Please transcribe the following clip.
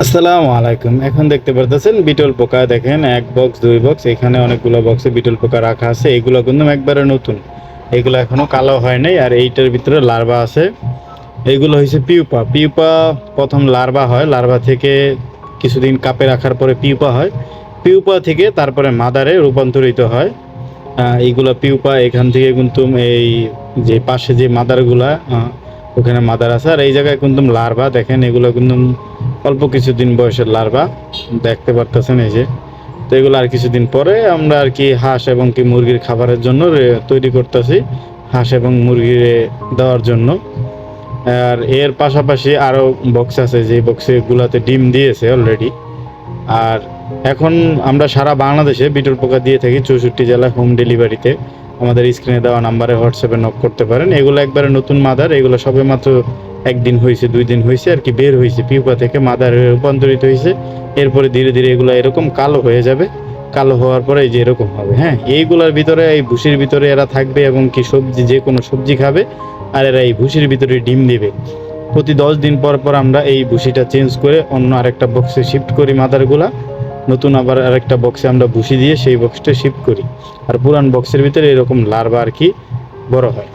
আসসালামু আলাইকুম। এখন দেখতে পারতেছেন বিটল পোকা। দেখেন ১ বক্স ২ বক্স এখানে অনেকগুলো বক্সে বিটল পোকা রাখা আছে। এগুলো কিন্তু একবারে নতুন। এগুলো এখনো কালো হয় নাই। আর এইটার ভিতরে লার্ভা আছে। এইগুলো হইছে পিউপা। পিউপা ১ম লার্ভা হয়। লার্ভা থেকে কিছুদিন কাপে রাখার পরে পিউপা হয়। পিউপা থেকে তারপরে মাদারে রূপান্তরিত হয়। এইগুলা পিউপা এখান থেকে কিন্তু এই যে পাশে যে মাদারগুলা ওখানে মাদার আছে। আর এই জায়গায় কিন্তু লার্ভা দেখেন, এগুলো কিন্তু অল্প কিছুদিন বয়সের লার্ভা দেখতে পারতেছেন এই যে। তো এগুলো আর কিছুদিন পরে আমরা আর কি হাঁস এবং কি মুরগির খাবারের জন্য তৈরি করতেছি, হাঁস এবং মুরগির দেওয়ার জন্য। আর এর পাশাপাশি আরও বক্স আছে, যে বক্সে গুলাতে ডিম দিয়েছে অলরেডি। আর এখন আমরা সারা বাংলাদেশে বিটল পোকা দিয়ে থাকি, ৬৪ জেলায় হোম ডেলিভারিতে। আমাদের স্ক্রিনে দেওয়া নাম্বারে হোয়াটসঅ্যাপে নক করতে পারেন। এগুলো একবারে নতুন মাদার। এগুলো সবে মাত্র ১ দিন হয়েছে, ২ দিন হয়েছে আর কি বের হয়েছে, পিউপা থেকে মাদারে রূপান্তরিত হয়েছে। এরপরে ধীরে ধীরে এগুলো এরকম কালো হয়ে যাবে। কালো হওয়ার পরে এই যে এরকম হবে। হ্যাঁ, এইগুলোর ভিতরে, এই ভুসির ভিতরে এরা থাকবে এবং কি সবজি, যে কোনো সবজি খাবে। আর এরা এই ভুসির ভিতরে ডিম দিবে। প্রতি ১০ দিন পর পর আমরা এই ভুসিটা চেঞ্জ করে অন্য আরেকটা বক্সে শিফট করি মাদারগুলা। নতুন আবার আরেকটা বক্সে আমরা ভুসি দিয়ে সেই বক্সটা শিফট করি। আর পুরান বক্সের ভিতরে এরকম লার্ভা আর কি বড় হয়।